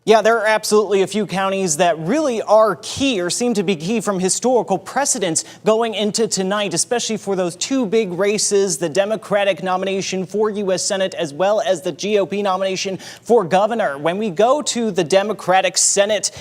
Yeah, there are absolutely a few counties that really are key or seem to be key from historical precedents going into tonight, especially for those two big races, the Democratic nomination for U.S. Senate as well as the GOP nomination for governor. When we go to the Democratic Senate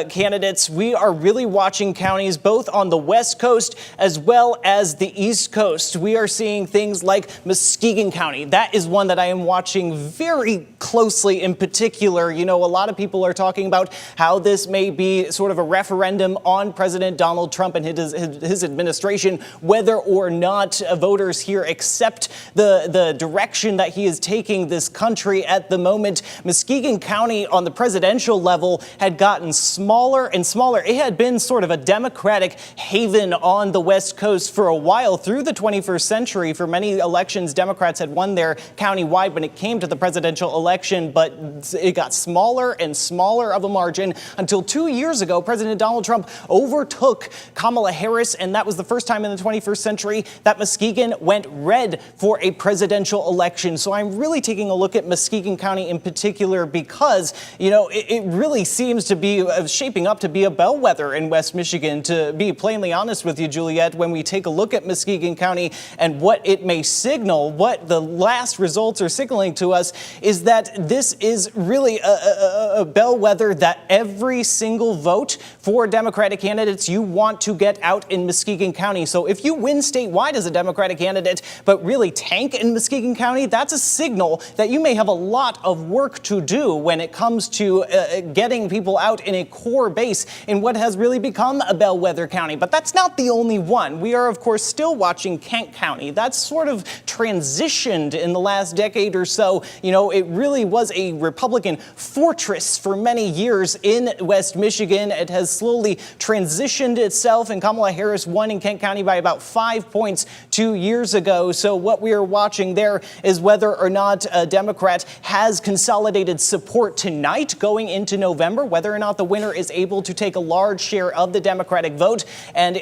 candidates, we are really watching counties both on the West Coast as well as the East Coast. We are seeing things like Muskegon County. That is one that I am watching very closely in particular. You know, a lot of people are talking about how this may be sort of a referendum on President Donald Trump and his administration, whether or not voters here accept the direction that he is taking this country at the moment. Muskegon County on the presidential level had gotten smaller and smaller. It had been sort of a Democratic haven on the West Coast for a while through the 21st century. For many elections, Democrats had won there countywide when it came to the presidential election, but it got smaller and smaller of a margin until 2 years ago, President Donald Trump overtook Kamala Harris, and that was the first time in the 21st century that Muskegon went red for a presidential election. So I'm really taking a look at Muskegon County in particular because, you know, it really seems to be shaping up to be a bellwether in West Michigan, to be plainly honest with you, Juliet. When we take a look at Muskegon County and what it may signal, what the last results are signaling to us is that this is really a bellwether that every single vote for Democratic candidates you want to get out in Muskegon County. So if you win statewide as a Democratic candidate, but really tank in Muskegon County, that's a signal that you may have a lot of work to do when it comes to getting people out in a core base in what has really become a bellwether county. But that's not the only one. We are, of course, still watching Kent County. That's sort of transitioned in the last decade or so. You know, it really was a Republican fortress for many years in West Michigan. It has slowly transitioned itself, and Kamala Harris won in Kent County by about 5 points 2 years ago. So what we are watching there is whether or not a Democrat has consolidated support tonight going into November, whether or not the winner is able to take a large share of the Democratic vote and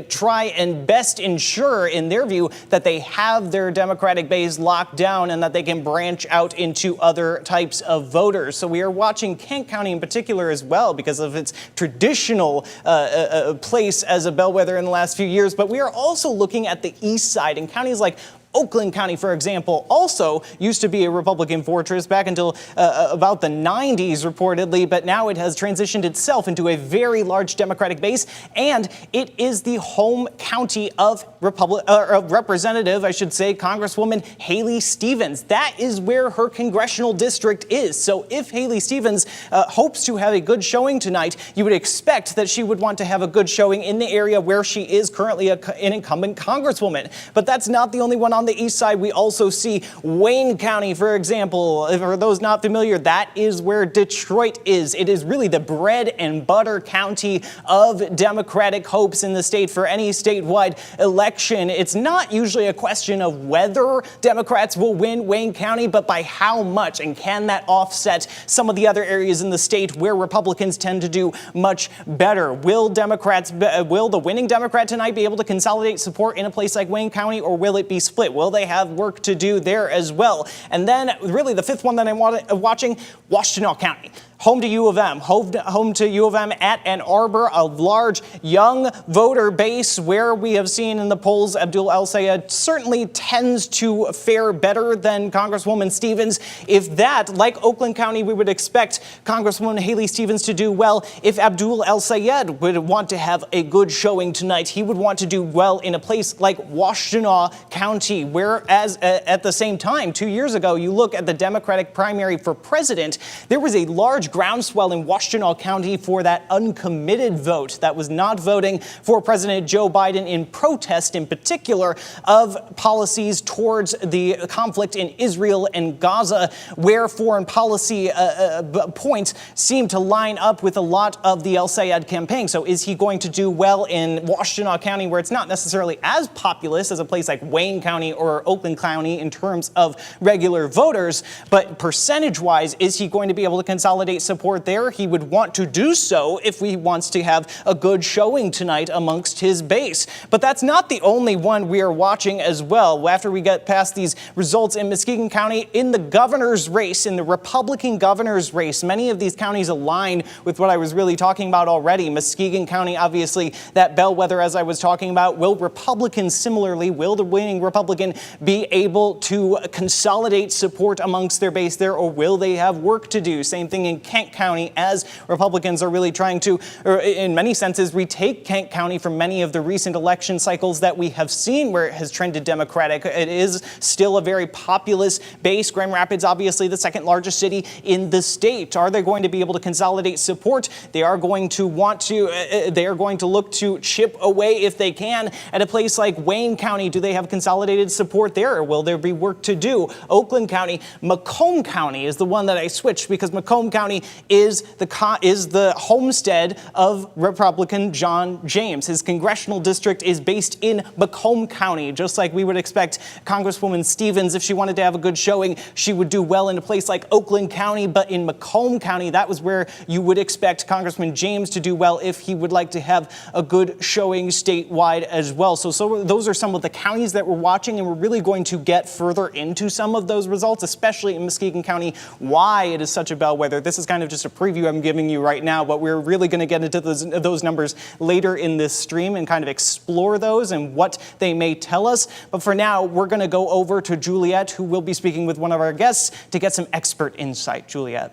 try and best ensure, in their view, that they have their Democratic base locked down and that they can branch out into other types of voters. So we are watching Kent County in particular as well because of its traditional place as a bellwether in the last few years. But we are also looking at the east side, and counties like Oakland County, for example, also used to be a Republican fortress back until about the 90s, reportedly, but now it has transitioned itself into a very large Democratic base, and it is the home county of Representative, I should say, Congresswoman Haley Stevens. That is where her congressional district is. So if Haley Stevens hopes to have a good showing tonight, you would expect that she would want to have a good showing in the area where she is currently an incumbent Congresswoman. But that's not the only one on the east side. We also see Wayne County, for example. For those not familiar, that is where Detroit is. It is really the bread and butter county of Democratic hopes in the state for any statewide election. It's not usually a question of whether Democrats will win Wayne County, but by how much, and can that offset some of the other areas in the state where Republicans tend to do much better? Will the winning Democrat tonight be able to consolidate support in a place like Wayne County, or will it be split? Will they have work to do there as well? And then really the fifth one that I'm watching, Washtenaw County. Home to U of M, home to U of M at Ann Arbor, a large young voter base where we have seen in the polls Abdul El-Sayed certainly tends to fare better than Congresswoman Stevens. If that, like Oakland County, we would expect Congresswoman Haley Stevens to do well. If Abdul El-Sayed would want to have a good showing tonight, he would want to do well in a place like Washtenaw County, whereas at the same time, 2 years ago, you look at the Democratic primary for president, there was a large groundswell in Washtenaw County for that uncommitted vote that was not voting for President Joe Biden in protest, in particular, of policies towards the conflict in Israel and Gaza, where foreign policy points seem to line up with a lot of the El-Sayed campaign. So is he going to do well in Washtenaw County, where it's not necessarily as populous as a place like Wayne County or Oakland County in terms of regular voters, but percentage-wise, is he going to be able to consolidate support there. He would want to do so if he wants to have a good showing tonight amongst his base. But that's not the only one we are watching as well. After we get past these results in Muskegon County, in the governor's race, in the Republican governor's race, many of these counties align with what I was really talking about already. Muskegon County, obviously, that bellwether, as I was talking about. Will Republicans similarly, will the winning Republican be able to consolidate support amongst their base there, or will they have work to do? Same thing in Kent County, as Republicans are really trying to, or in many senses, retake Kent County from many of the recent election cycles that we have seen where it has trended Democratic. It is still a very populous base. Grand Rapids, obviously the second largest city in the state. Are they going to be able to consolidate support? They are going to look to chip away if they can at a place like Wayne County. Do they have consolidated support there, or will there be work to do? Oakland County, Macomb County is the one that I switched because Macomb County is the homestead of Republican John James. His congressional district is based in Macomb County. Just like we would expect Congresswoman Stevens, if she wanted to have a good showing, she would do well in a place like Oakland County. But in Macomb County, that was where you would expect Congressman James to do well if he would like to have a good showing statewide as well. So those are some of the counties that we're watching, and we're really going to get further into some of those results, especially in Muskegon County, why it is such a bellwether. This is kind of just a preview I'm giving you right now, but we're really going to get into those numbers later in this stream and kind of explore those and what they may tell us. But for now, we're going to go over to Juliet, who will be speaking with one of our guests to get some expert insight. Juliet.